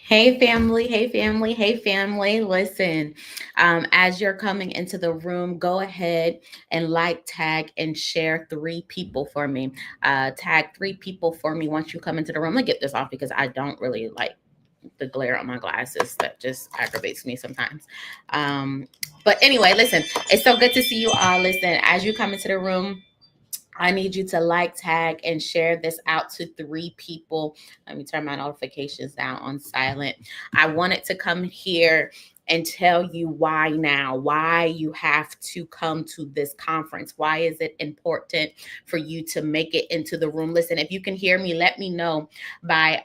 Hey family, hey family, hey family. Listen, as you're coming into the room, go ahead and like, tag, and share three people for me. Tag three people for me once you come into the room. Let me get this off because I don't really like the glare on my glasses. That just aggravates me sometimes. Um, but anyway, listen, it's so good to see you all. Listen, as you come into the room, I need you to like, tag, and share this out to three people. Let me turn my notifications down on silent. I wanted to come here and tell you why now, why you have to come to this conference. Why is it important for you to make it into the room? Listen, if you can hear me, let me know by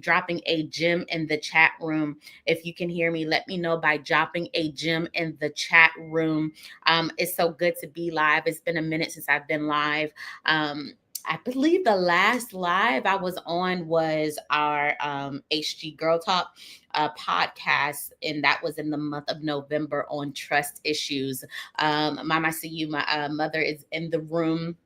dropping a gem in the chat room. If you can hear me, let me know by dropping a gem in the chat room. It's so good to be live. It's been a minute since I've been live. I believe the last live I was on was our HG Girl Talk podcast, and that was in the month of November on trust issues. Mama, I see you. My mother is in the room.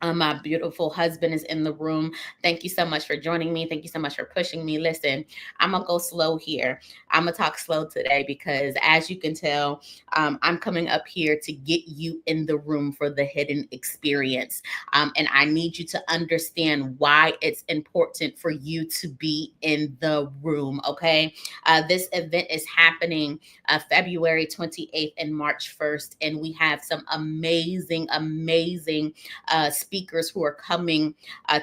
My beautiful husband is in the room. Thank you so much for joining me. Thank you so much for pushing me. Listen, I'm going to go slow here. I'm going to talk slow today because, as you can tell, I'm coming up here to get you in the room for the hidden experience. And I need you to understand why it's important for you to be in the room, okay? This event is happening February 28th and March 1st, and we have some amazing speakers who are coming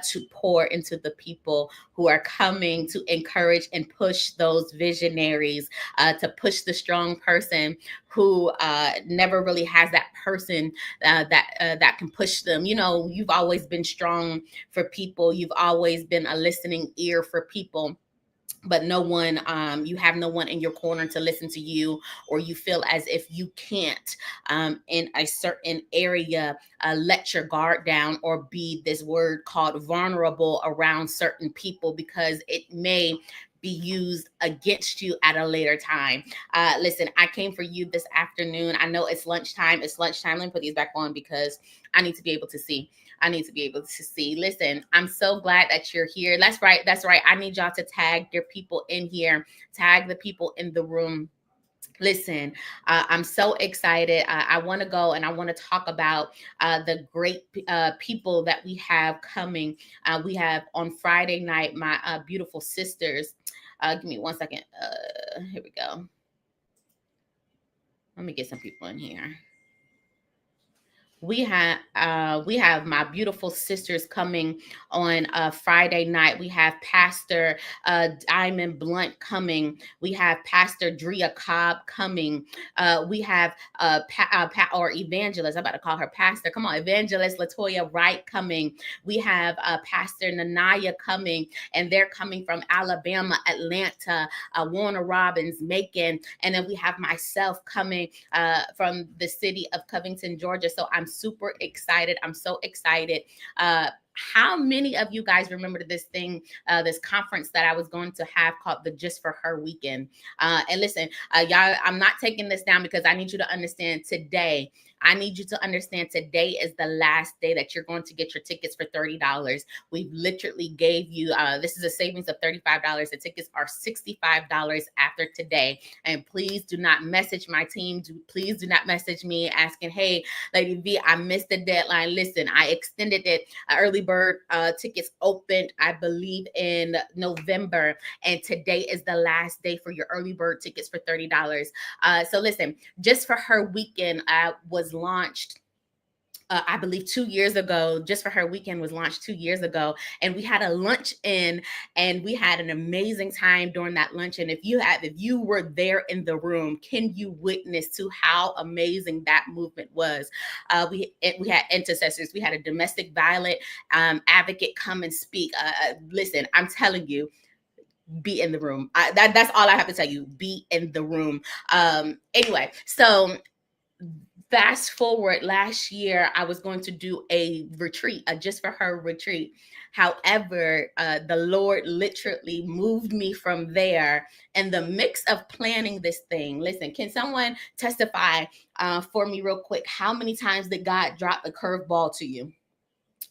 to pour into the people, who are coming to encourage and push those visionaries, to push the strong person who never really has that person that can push them. You know, you've always been strong for people. You've always been a listening ear for people, but no one, you have no one in your corner to listen to you, or you feel as if you can't, in a certain area, let your guard down or be, this word called vulnerable, around certain people because it may be used against you at a later time. Listen, I came for you this afternoon. I know it's lunchtime. It's lunchtime. Let me put these back on because I need to be able to see. I need to be able to see. Listen, I'm so glad that you're here. That's right. That's right. I need y'all to tag your people in here, tag the people in the room. Listen, I'm so excited. I want to go and I want to talk about the great people that we have coming. We have on Friday night, my beautiful sisters. Give me one second. Here we go. Let me get some people in here. We have my beautiful sisters coming on Friday night. We have Pastor Diamond Blunt coming. We have Pastor Drea Cobb coming. We have or Evangelist. I'm about to call her Pastor. Come on, Evangelist Latoya Wright coming. We have Pastor Nanaya coming, and they're coming from Alabama, Atlanta, Warner Robins, Macon, and then we have myself coming from the city of Covington, Georgia. So I'm super excited. I'm so excited. How many of you guys remember this thing, this conference that I was going to have called the Just for Her weekend? And listen, y'all, I'm not taking this down because I need you to understand today. I need you to understand today is the last day that you're going to get your tickets for $30. We've literally gave you, this is a savings of $35. The tickets are $65 after today. And please do not message my team. Please do not message me asking, hey, Lady V, I missed the deadline. Listen, I extended it. Early bird tickets opened, I believe, in November. And today is the last day for your early bird tickets for $30. So listen, Just for Her weekend was launched I believe 2 years ago. Just for Her weekend was launched 2 years ago, and we had a lunch in, and we had an amazing time during that luncheon. If you were there in the room, can you witness to how amazing that movement was? We had intercessors. We had a domestic violence advocate come and speak. Listen, I'm telling you, be in the room. That's all I have to tell you. Be in the room. Anyway, so fast forward, last year I was going to do a retreat, a Just for Her retreat. However, the Lord literally moved me from there in the mix of planning this thing. Listen, can someone testify for me real quick? How many times did God drop a curveball to you?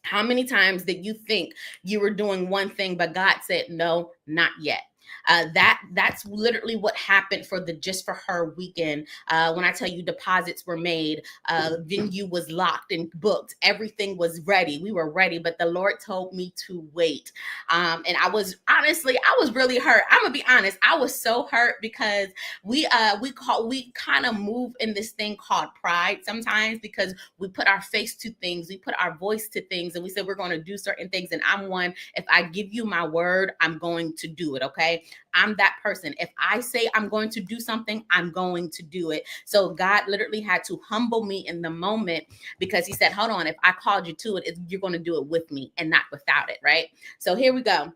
How many times did you think you were doing one thing, but God said, no, not yet? That's literally what happened for the Just for Her weekend. When I tell you deposits were made, venue was locked and booked, everything was ready. We were ready, but the Lord told me to wait. And I was really hurt. I'm gonna be honest. I was so hurt because we kind of move in this thing called pride sometimes, because we put our face to things, we put our voice to things, and we said we're going to do certain things. And I'm one, if I give you my word, I'm going to do it. Okay. I'm that person. If I say I'm going to do something, I'm going to do it. So God literally had to humble me in the moment, because he said, hold on, if I called you to it, you're going to do it with me and not without it. Right. So here we go.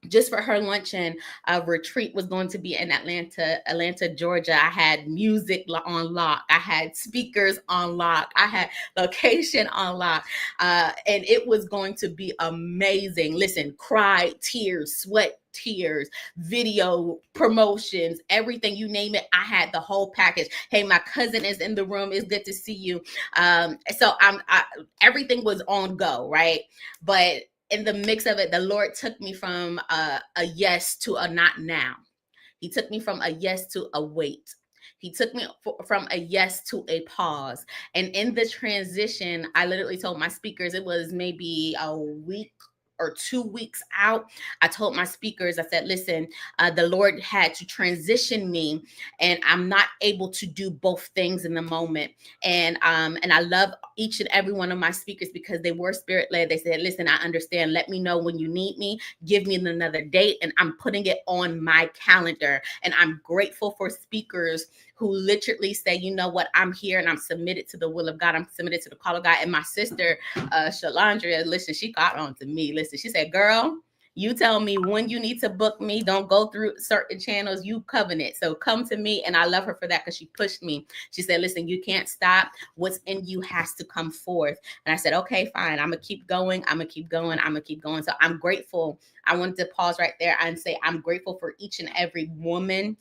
Just for Her luncheon retreat was going to be in Atlanta, Georgia. I had music on lock. I had speakers on lock. I had location on lock. And it was going to be amazing. Listen, cry, tears, sweat, tears, video, promotions, everything, you name it. I had the whole package. Hey, my cousin is in the room. It's good to see you. So everything was on go, right? But in the mix of it, the Lord took me from a yes to a not now. He took me from a yes to a wait. He took me from a yes to a pause. And in the transition, I literally told my speakers, it was maybe a week or 2 weeks out. I told my speakers, I said, listen, the Lord had to transition me, and I'm not able to do both things in the moment. And I love each and every one of my speakers, because they were spirit led. They said, listen, I understand. Let me know when you need me. Give me another date, and I'm putting it on my calendar. And I'm grateful for speakers who literally say, you know what, I'm here and I'm submitted to the will of God. I'm submitted to the call of God. And my sister, Shalandria, listen, she got on to me. Listen, she said, girl, you tell me when you need to book me. Don't go through certain channels. You covenant. So come to me. And I love her for that, because she pushed me. She said, listen, you can't stop. What's in you has to come forth. And I said, okay, fine. I'm going to keep going. I'm going to keep going. I'm going to keep going. So I'm grateful. I wanted to pause right there and say, I'm grateful for each and every woman,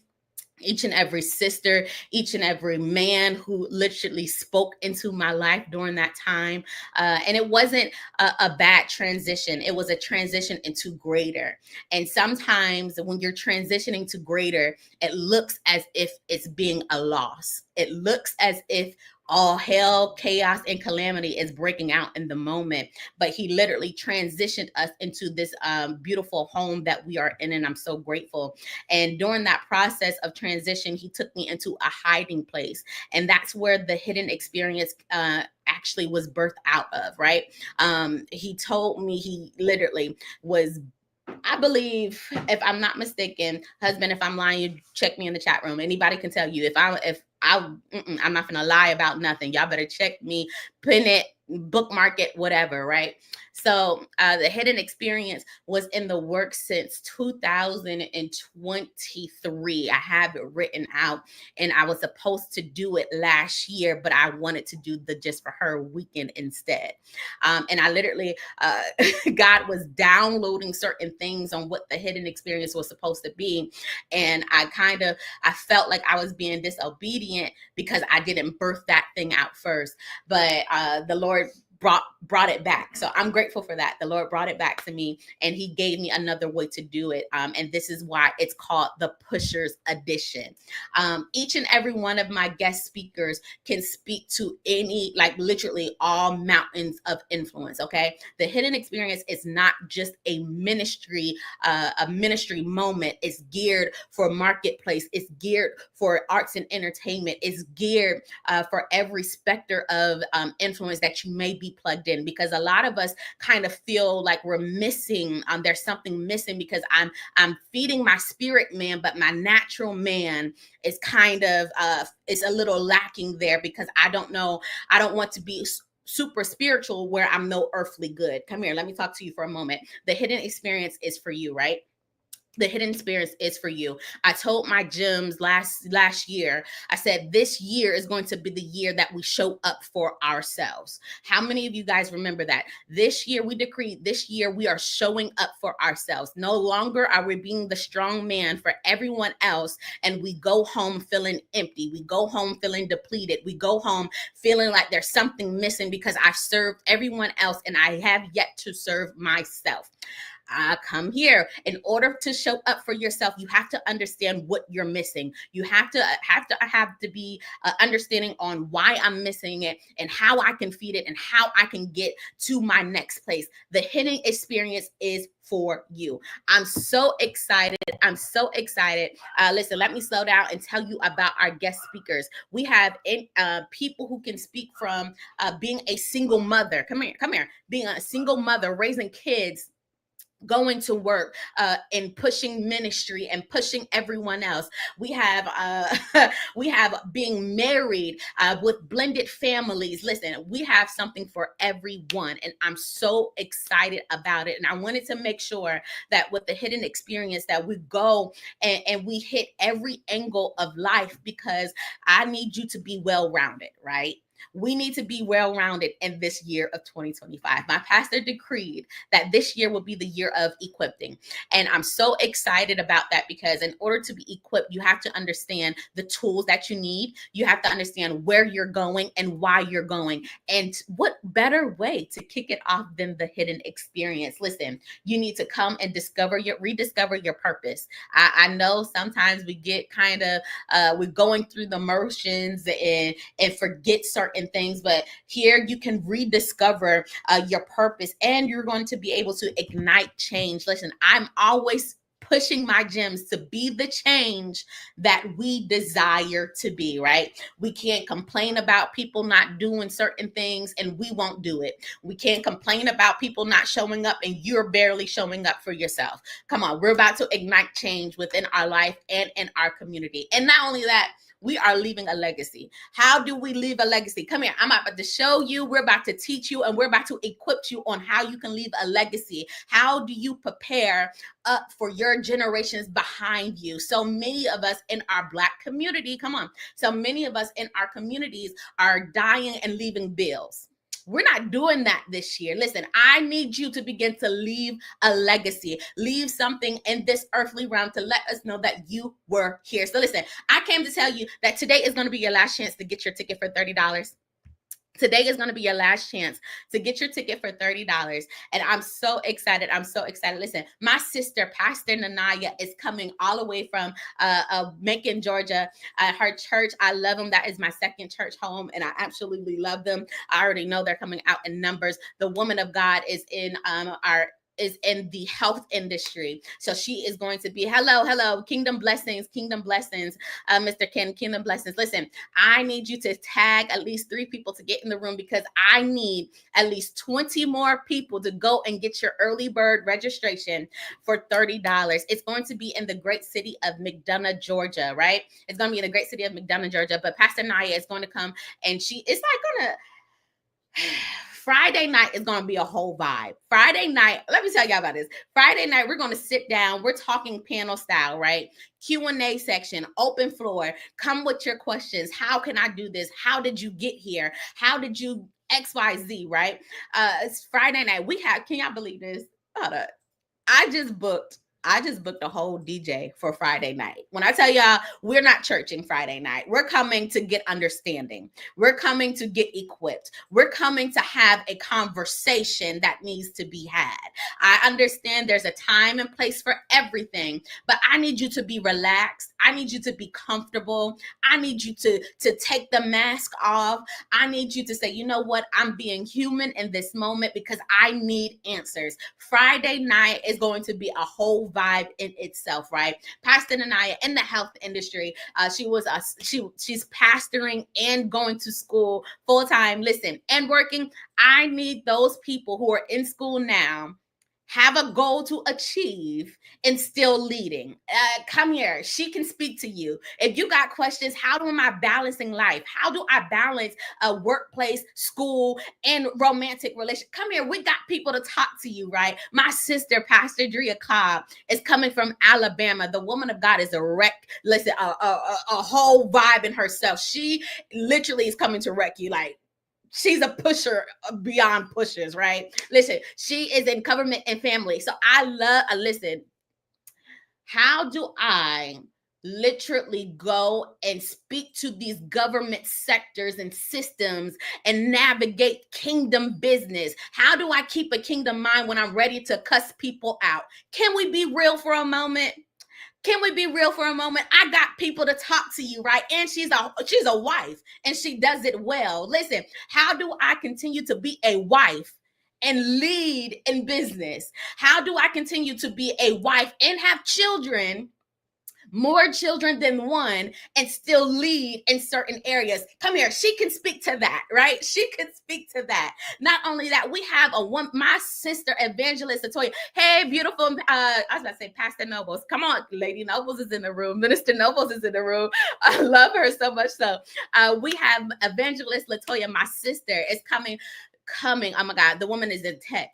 each and every sister, each and every man who literally spoke into my life during that time. And it wasn't a bad transition. It was a transition into greater. And sometimes when you're transitioning to greater, it looks as if it's being a loss. It looks as if all hell, chaos, and calamity is breaking out in the moment. But he literally transitioned us into this beautiful home that we are in. And I'm so grateful. And during that process of transition, he took me into a hiding place. And that's where the hidden experience actually was birthed out of, right? He told me, he literally was, I believe, if I'm not mistaken, husband, if I'm lying, you check me in the chat room. Anybody can tell you. I'm not gonna lie about nothing. Y'all better check me, pin it, bookmark it, whatever, right? So the hidden experience was in the works since 2023. I have it written out, and I was supposed to do it last year, but I wanted to do the Just for Her weekend instead. And I literally, God was downloading certain things on what the hidden experience was supposed to be. And I felt like I was being disobedient because I didn't birth that thing out first. But the Lord brought it back. So I'm grateful for that. The Lord brought it back to me, and he gave me another way to do it. And this is why it's called the Pushers Edition. Each and every one of my guest speakers can speak to any, like literally all mountains of influence. Okay. The hidden experience is not just a ministry moment. It's geared for marketplace. It's geared for arts and entertainment. It's geared for every specter of influence that you may be plugged in, because a lot of us kind of feel like we're missing. There's something missing, because I'm feeding my spirit man, but my natural man is kind of is a little lacking there, because I don't want to be super spiritual where I'm no earthly good. Come here, let me talk to you for a moment. The hidden experience is for you, right? The hidden experience is for you. I told my gems last year, I said, this year is going to be the year that we show up for ourselves. How many of you guys remember that? This year, we decreed, this year we are showing up for ourselves. No longer are we being the strong man for everyone else, and we go home feeling empty. We go home feeling depleted. We go home feeling like there's something missing because I've served everyone else and I have yet to serve myself. come here. In order to show up for yourself, you have to understand what you're missing. You have to be understanding on why I'm missing it and how I can feed it and how I can get to my next place. The hidden experience is for you. I'm so excited. I'm so excited. Listen, let me slow down and tell you about our guest speakers. We have people who can speak from being a single mother. Come here, come here. Being a single mother, raising kids, going to work, and pushing ministry and pushing everyone else. We have we have being married, with blended families. Listen, we have something for everyone, and I'm so excited about it. And I wanted to make sure that with the hidden experience that we go and we hit every angle of life, because I need you to be well-rounded, right? We need to be well rounded in this year of 2025. My pastor decreed that this year will be the year of equipping. And I'm so excited about that, because in order to be equipped, you have to understand the tools that you need. You have to understand where you're going and why you're going. And what better way to kick it off than the hidden experience? Listen, you need to come and rediscover your purpose. I know sometimes we get kind of, we're going through the motions and forget certain things, but here you can rediscover your purpose, and you're going to be able to ignite change. Listen, I'm always pushing my gems to be the change that we desire to be, right? We can't complain about people not doing certain things and we won't do it. We can't complain about people not showing up and you're barely showing up for yourself. Come on, we're about to ignite change within our life and in our community. And not only that, we are leaving a legacy. How do we leave a legacy? Come here. I'm about to show you. We're about to teach you, and we're about to equip you on how you can leave a legacy. How do you prepare up for your generations behind you? So many of us in our Black community, come on. So many of us in our communities are dying and leaving bills. We're not doing that this year. Listen, I need you to begin to leave a legacy, leave something in this earthly realm to let us know that you were here. So listen, I came to tell you that today is going to be your last chance to get your ticket for $30. Today is going to be your last chance to get your ticket for $30. And I'm so excited. I'm so excited. Listen, my sister, Pastor Nanaya, is coming all the way from Macon, Georgia. Her church, I love them. That is my second church home, and I absolutely love them. I already know they're coming out in numbers. The woman of God is in the health industry. So she is going to be, hello, kingdom blessings, Mr. Ken, kingdom blessings. Listen, I need you to tag at least 3 people to get in the room, because I need at least 20 more people to go and get your early bird registration for $30. It's going to be in the great city of McDonough, Georgia, right? It's going to be in the great city of McDonough, Georgia. But Pastor Naya is going to come, and it's like going to, Friday night is going to be a whole vibe. Friday night, let me tell y'all about this. Friday night, we're going to sit down. We're talking panel style, right? Q&A section, open floor. Come with your questions. How can I do this? How did you get here? How did you XYZ, right? It's Friday night. Can y'all believe this? Hold up. I just booked a whole DJ for Friday night. When I tell y'all, we're not churching Friday night. We're coming to get understanding. We're coming to get equipped. We're coming to have a conversation that needs to be had. I understand there's a time and place for everything, but I need you to be relaxed. I need you to be comfortable. I need you to take the mask off. I need you to say, you know what? I'm being human in this moment because I need answers. Friday night is going to be a whole vibe in itself, right? Pastor Nanaya in the health industry. She's pastoring and going to school full time. Listen, and working. I need those people who are in school now, have a goal to achieve, and still leading. Come here. She can speak to you. If you got questions, how am I balancing life? How do I balance a workplace, school, and romantic relationship? Come here. We got people to talk to you, right? My sister, Pastor Drea Cobb, is coming from Alabama. The woman of God is a wreck. Listen, a whole vibe in herself. She literally is coming to wreck you. Like, she's a pusher beyond pushers, right? Listen, she is in government and family. So listen, how do I literally go and speak to these government sectors and systems and navigate kingdom business. How do I keep a kingdom mind when I'm ready to cuss people out? Can we be real for a moment? Can we be real for a moment? I got people to talk to you, right? And she's a wife and she does it well. Listen, how do I continue to be a wife and lead in business? How do I continue to be a wife and have children, more children than one, and still lead in certain areas? Come here, she can speak to that, right? She can speak to that. Not only that, we have my sister evangelist Latoya. Hey, beautiful, I was about to say Pastor Nobles. Come on, Lady Nobles is in the room. Minister Nobles is in the room. I love her so much. So we have evangelist Latoya, my sister, is coming. Oh my God, the woman is in tech.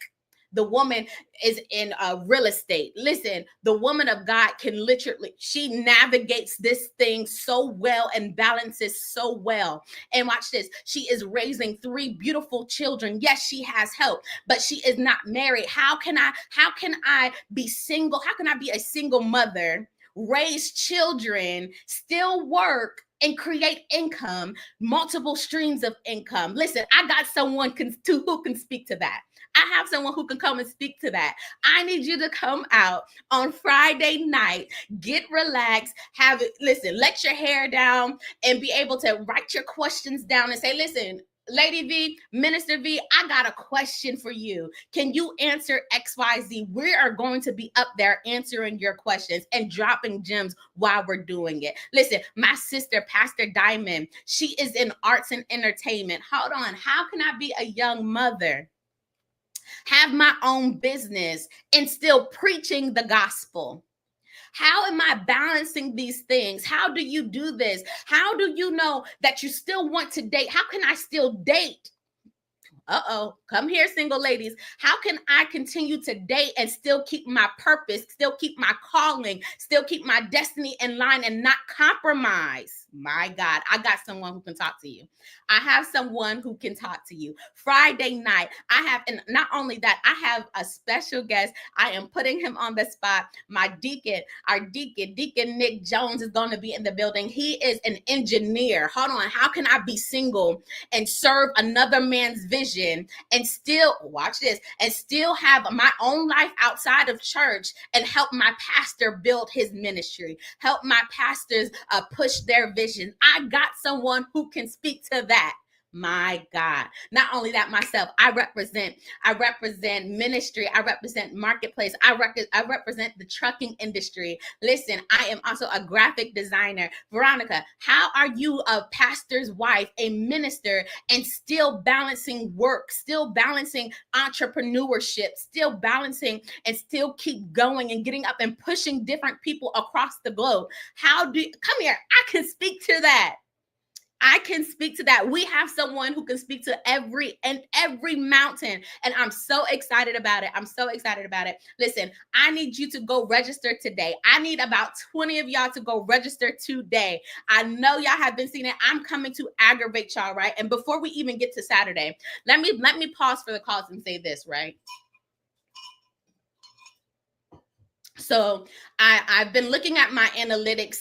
The woman is in real estate. Listen, the woman of God can literally, she navigates this thing so well and balances so well. And watch this, she is raising 3 beautiful children. Yes, she has help, but she is not married. How can I be single? How can I be a single mother, raise children, still work, and create income, multiple streams of income? Listen, I got someone who can speak to that. I have someone who can come and speak to that. I need you to come out on Friday night, get relaxed, have it, listen, let your hair down and be able to write your questions down and say, listen, Lady V, Minister V, I got a question for you. Can you answer XYZ? We are going to be up there answering your questions and dropping gems while we're doing it. Listen, my sister, Pastor Diamond, she is in arts and entertainment. Hold on. How can I be a young mother, have my own business, and still preaching the gospel? How am I balancing these things? How do you do this? How do you know that you still want to date? How can I still date? Come here, single ladies. How can I continue to date and still keep my purpose, still keep my calling, still keep my destiny in line and not compromise? My God, I got someone who can talk to you. I have someone who can talk to you. Friday night, and not only that, I have a special guest. I am putting him on the spot. My deacon, Deacon Nick Jones, is going to be in the building. He is an engineer. Hold on. How can I be single and serve another man's vision and still, watch this, and still have my own life outside of church and help my pastor build his ministry, help my pastors push their vision? I got someone who can speak to that. My God. Not only that, myself, I represent ministry. I represent marketplace. I represent the trucking industry. Listen, I am also a graphic designer. Veronica, how are you a pastor's wife, a minister, and still balancing work, still balancing entrepreneurship, still balancing and still keep going and getting up and pushing different people across the globe? Come here, I can speak to that. I can speak to that. We have someone who can speak to every mountain, and I'm so excited about it. I'm so excited about it. Listen, I need you to go register today. I need about 20 of y'all to go register today. I know y'all have been seeing it. I'm coming to aggravate y'all, right? And before we even get to Saturday, let me pause for the calls and say this, right? So I've been looking at my analytics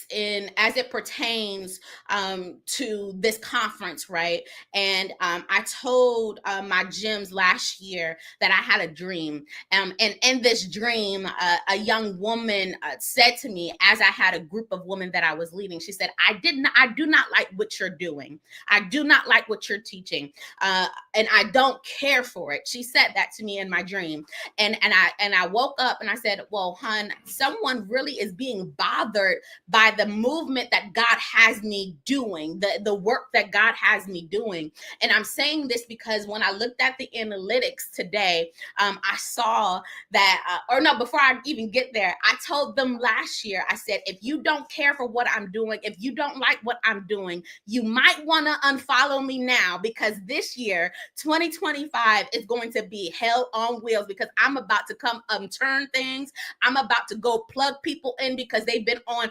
as it pertains to this conference, right? And I told my gyms last year that I had a dream. And in this dream, a young woman said to me, as I had a group of women that I was leading, she said, I do not like what you're doing. I do not like what you're teaching. And I don't care for it. She said that to me in my dream. And I woke up and I said, well, hun, someone really is being bothered by the movement that God has me doing, the work that God has me doing. And I'm saying this because when I looked at the analytics today, I saw that, before I even get there, I told them last year, I said, if you don't care for what I'm doing, if you don't like what I'm doing, you might want to unfollow me now, because this year, 2025, is going to be hell on wheels, because I'm about to come turn things. I'm about to go plug people in because they've been on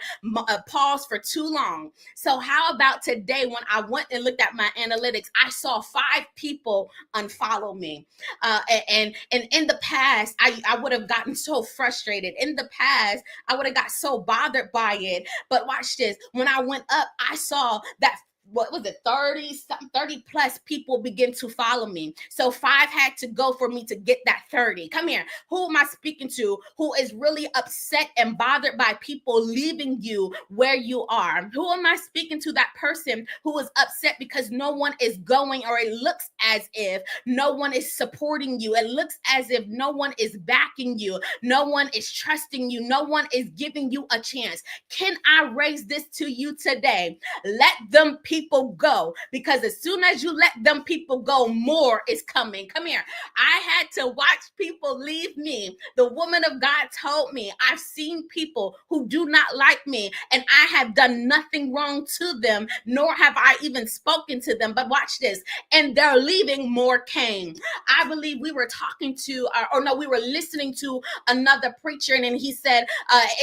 pause for too long. So how about today when I went and looked at my analytics, I saw 5 people unfollow me. And in the past, I would have gotten so frustrated. In the past, I would have got so bothered by it. But watch this. When I went up, I saw that, what was it, 30 plus people begin to follow me. So 5 had to go for me to get that 30. Come here. Who am I speaking to who is really upset and bothered by people leaving you where you are? Who am I speaking to? That person who is upset because no one is going, or it looks as if no one is supporting you. It looks as if no one is backing you. No one is trusting you. No one is giving you a chance. Can I raise this to you today? Let them people go, because as soon as you let them people go, more is coming. Come here. I had to watch people leave me. The woman of God told me, I've seen people who do not like me, and I have done nothing wrong to them, nor have I even spoken to them. But watch this. And they're leaving, more came. I believe we were talking to, we were listening to another preacher, and he said,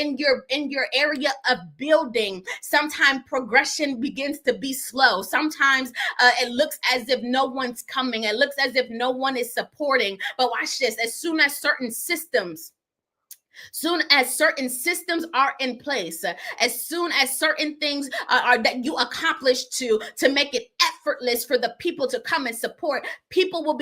in your area of building, sometimes progression begins to be slow. Sometimes it looks as if no one's coming. It looks as if no one is supporting. But watch this. As soon as certain systems are in place, as soon as certain things are that you accomplish to make it effortless for the people to come and support, people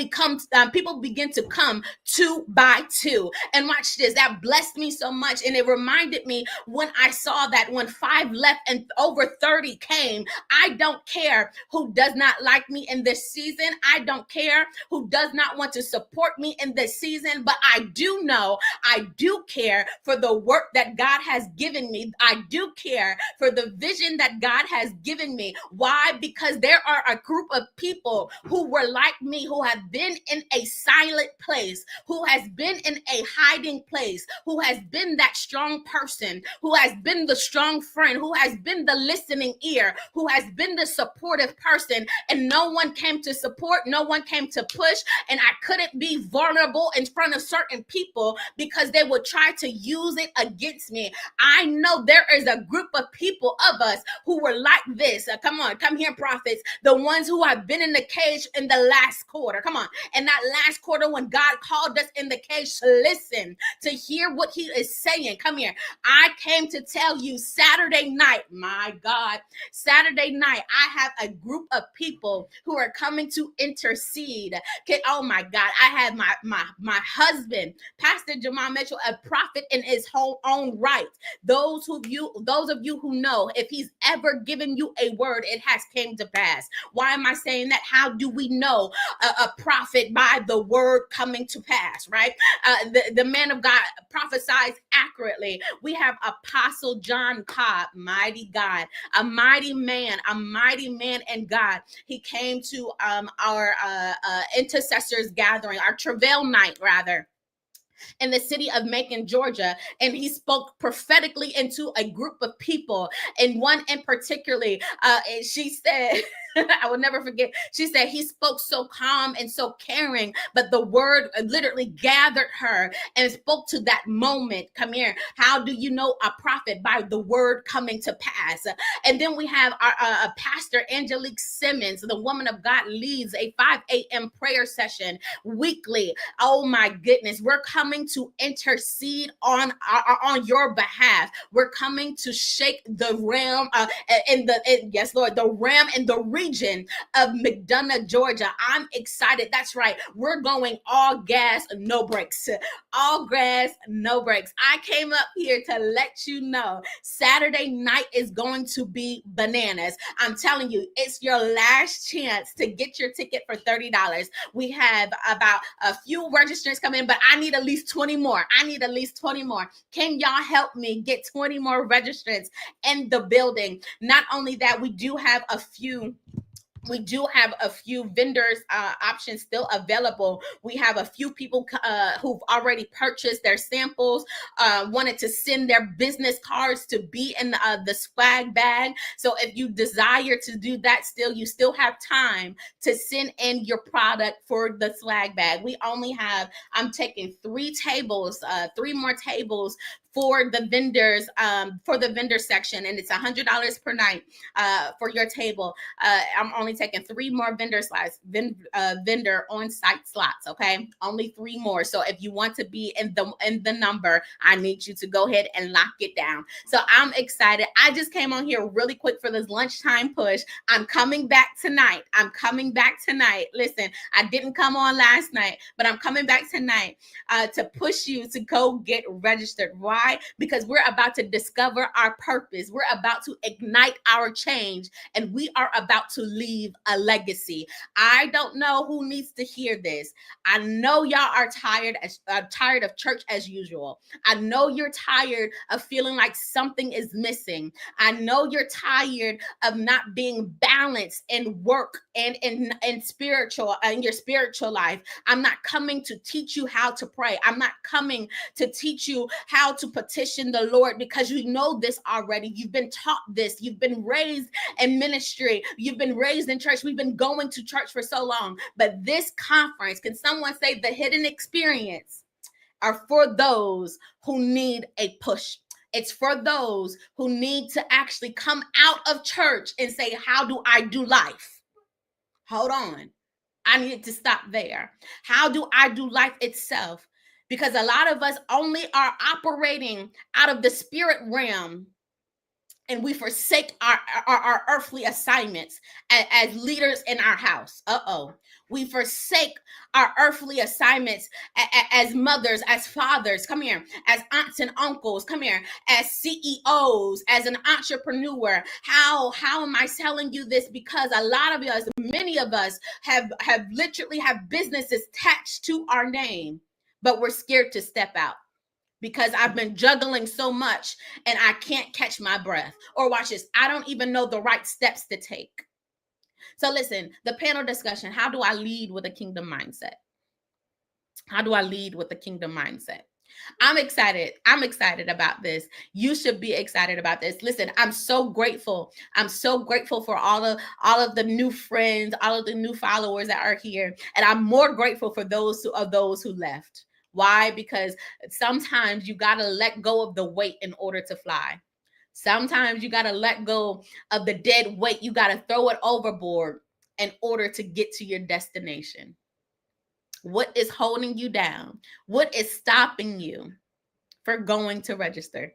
begin to come 2 by 2. And watch this. That blessed me so much, and it reminded me when I saw that when 5 left and over 30 came. I don't care who does not like me in this season. I don't care who does not want to support me in this season, but I do know, I do care for the work that God has given me. I do care for the vision that God has given me. Why? Because there are a group of people who were like me, who have been in a silent place, who has been in a hiding place, who has been that strong person, who has been the strong friend, who has been the listening ear, who has been the supportive person, and no one came to support, no one came to push, and I couldn't be vulnerable in front of certain people because they would try to use it against me. I know there is a group of people of us who were like this. Come here, prophets. The ones who have been in the cage in the last quarter. Come on. And that last quarter when God called us in the cage to listen, to hear what he is saying. Come here. I came to tell you Saturday night, my God, Saturday night, I have a group of people who are coming to intercede. Okay, oh my God. I have my husband, Pastor Jamal Mitchell, a prophet in his own right. Those of you who know, if he's ever given you a word, it has came to pass. Why am I saying that? How do we know a prophet? By the word coming to pass, right? The man of God prophesies accurately. We have Apostle John Cobb, mighty God, a mighty man and God. He came to our intercessors gathering, our travail night rather, in the city of Macon, Georgia, and he spoke prophetically into a group of people. And one in particularly, she said, I will never forget. She said he spoke so calm and so caring, but the word literally gathered her and spoke to that moment. Come here. How do you know a prophet? By the word coming to pass. And then we have our Pastor Angelique Simmons, the woman of God, leads a 5 a.m. prayer session weekly. Oh my goodness. We're coming to intercede on your behalf. We're coming to shake the realm yes, Lord, the realm in the region of McDonough, Georgia. I'm excited. That's right. We're going all gas, no brakes. All gas, no brakes. I came up here to let you know Saturday night is going to be bananas. I'm telling you, it's your last chance to get your ticket for $30. We have about a few registrants coming in, but I need at least 20 more. Can y'all help me get 20 more registrants in the building? Not only that, we do have a few vendors options still available. We have a few people who've already purchased their samples, wanted to send their business cards to be in the swag bag. So if you desire to do that, you still have time to send in your product for the swag bag. I'm taking 3 more tables for the vendors, for the vendor section, and it's $100 per night for your table. I'm only taking 3 more vendor on-site slots. Okay, only 3 more. So if you want to be in the number, I need you to go ahead and lock it down. So I'm excited. I just came on here really quick for this lunchtime push. I'm coming back tonight. Listen, I didn't come on last night, but I'm coming back tonight to push you to go get registered. Why? Because we're about to discover our purpose. We're about to ignite our change, and we are about to leave a legacy. I don't know who needs to hear this. I know y'all are tired of church as usual. I know you're tired of feeling like something is missing. I know you're tired of not being balanced in work and in your spiritual life. I'm not coming to teach you how to pray. I'm not coming to teach you how to petition the Lord, because you know this already. You've been taught this. You've been raised in ministry. You've been raised in church. We've been going to church for so long. But this conference, can someone say the hidden experience, are for those who need a push. It's for those who need to actually come out of church and say, how do I do life? Hold on. I need to stop there. How do I do life itself? Because a lot of us only are operating out of the spirit realm, and we forsake our earthly assignments as leaders in our house. We forsake our earthly assignments as mothers, as fathers, come here, as aunts and uncles, come here, as CEOs, as an entrepreneur. How am I telling you this? Because a lot of us, many of us have literally have businesses attached to our name, but we're scared to step out. Because I've been juggling so much and I can't catch my breath. Or watch this, I don't even know the right steps to take. So listen, the panel discussion, how do I lead with a kingdom mindset? How do I lead with a kingdom mindset? I'm excited. I'm excited about this. You should be excited about this. Listen, I'm so grateful. I'm so grateful for all of the new friends, all of the new followers that are here. And I'm more grateful for those who left. Why? Because sometimes you got to let go of the weight in order to fly. Sometimes you got to let go of the dead weight. You got to throw it overboard in order to get to your destination. What is holding you down? What is stopping you for going to register?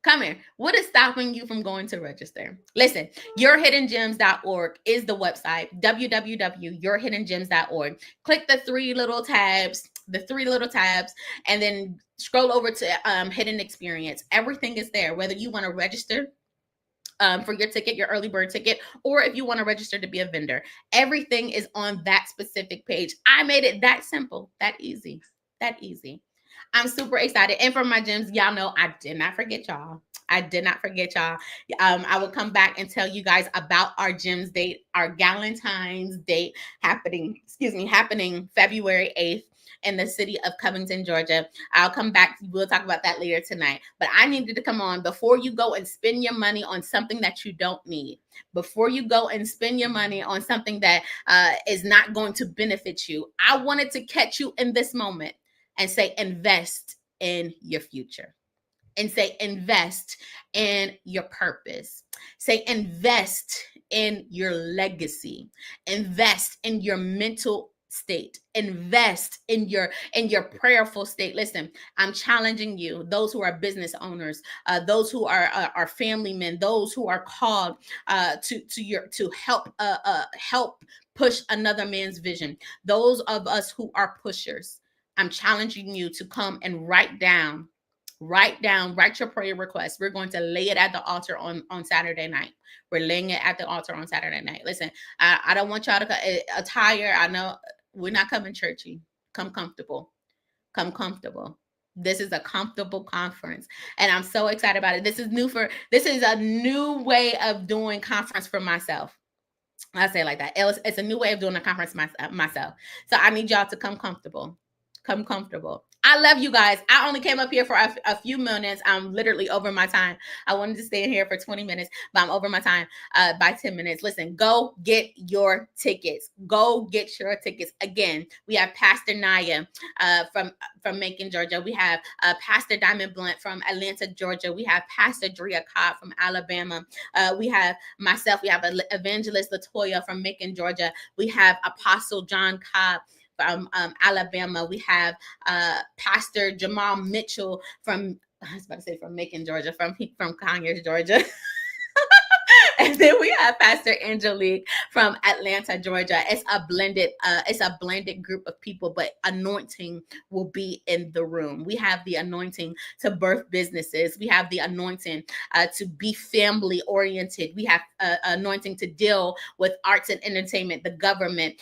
Come here. What is stopping you from going to register? Listen, yourhiddengems.org is the website, www.yourhiddengems.org. Click the three little tabs, and then scroll over to Hidden Experience. Everything is there, whether you want to register for your ticket, your early bird ticket, or if you want to register to be a vendor. Everything is on that specific page. I made it that simple, that easy. I'm super excited. And for my gems, y'all know I did not forget y'all. I will come back and tell you guys about our gems date, our Galentine's date happening February 8th in the city of Covington, Georgia. I'll come back. We'll talk about that later tonight. But I needed to come on before you go and spend your money on something that you don't need. Before you go and spend your money on something that is not going to benefit you. I wanted to catch you in this moment and say, invest in your future. And say, invest in your purpose. Say, invest in your legacy. Invest in your mental state. Invest in your prayerful state. Listen, I'm challenging you, those who are business owners, those who are family men, those who are called to help push another man's vision. Those of us who are pushers, I'm challenging you to come and write your prayer request. We're going to lay it at the altar on Saturday night. We're laying it at the altar on Saturday night. Listen, I don't want y'all to attire. I know we're not coming churchy. Come comfortable. This is a comfortable conference, and I'm so excited about it. This is a new way of doing conference for myself. I say it like that. It's a new way of doing a conference myself. So I need y'all to come comfortable. I love you guys. I only came up here for a few minutes. I'm literally over my time. I wanted to stay in here for 20 minutes, but I'm over my time by 10 minutes. Listen, go get your tickets. Go get your tickets. Again, we have Pastor Naya from Macon, Georgia. We have Pastor Diamond Blunt from Atlanta, Georgia. We have Pastor Drea Cobb from Alabama. We have myself. We have Evangelist Latoya from Macon, Georgia. We have Apostle John Cobb from Alabama. We have Pastor Jamal Mitchell from, I was about to say from Macon, Georgia, from Conyers, Georgia. And then we have Pastor Angelique from Atlanta, Georgia. It's a blended group of people, but anointing will be in the room. We have the anointing to birth businesses. We have the anointing to be family oriented. We have anointing to deal with arts and entertainment, the government.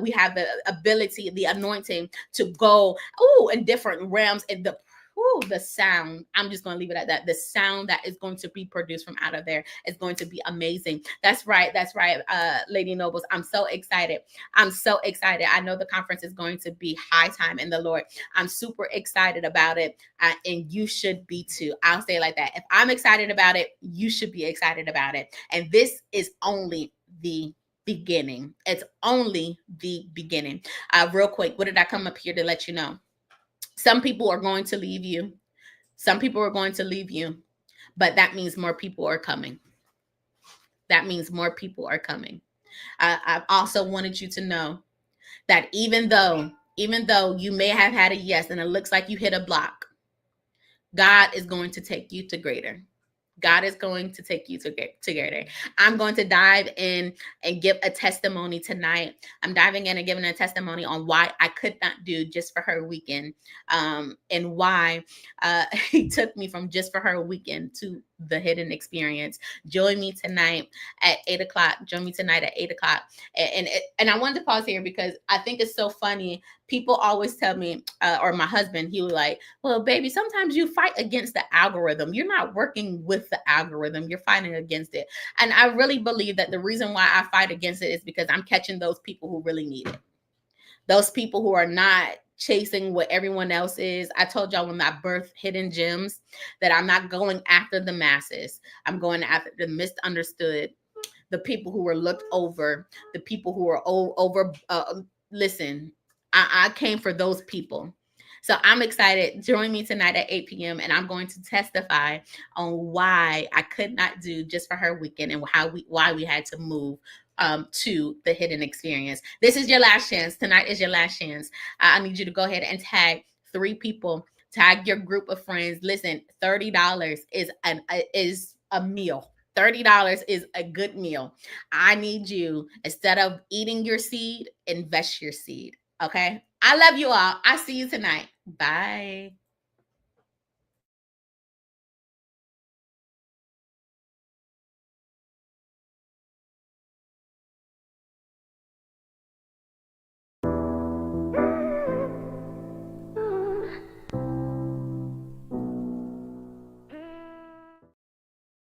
We have the ability, the anointing to go in different realms in the sound. I'm just going to leave it at that. The sound that is going to be produced from out of there is going to be amazing. That's right. Lady Nobles. I'm so excited. I know the conference is going to be high time in the Lord. I'm super excited about it. And you should be too. I'll say it like that. If I'm excited about it, you should be excited about it. And this is only the beginning. It's only the beginning. Real quick, what did I come up here to let you know? Some people are going to leave you. Some people are going to leave you, but that means more people are coming. That means more people are coming. I also wanted you to know that even though you may have had a yes and it looks like you hit a block, God is going to take you to greater. God is going to take you to greater. I'm going to dive in and give a testimony tonight. I'm diving in and giving a testimony on why I could not do Just for Her weekend, and why he took me from Just for Her weekend to the Hidden Experience. Join me tonight at 8 o'clock. And I wanted to pause here because I think it's so funny. People always tell me, or my husband, he was like, well, baby, sometimes you fight against the algorithm. You're not working with the algorithm. You're fighting against it. And I really believe that the reason why I fight against it is because I'm catching those people who really need it. Those people who are not chasing what everyone else is. I told y'all when I birthed Hidden Gems that I'm not going after the masses. I'm going after the misunderstood, the people who were looked over, the people who are over. Listen, I came for those people. So I'm excited. Join me tonight at 8 p.m. and I'm going to testify on why I could not do Just for Her weekend and why we had to move to the Hidden Experience. This is your last chance. Tonight is your last chance. I need you to go ahead and tag 3 people. Tag your group of friends. Listen, $30 is a meal. $30 is a good meal. I need you, instead of eating your seed, invest your seed. Okay. I love you all. I see you tonight. Bye.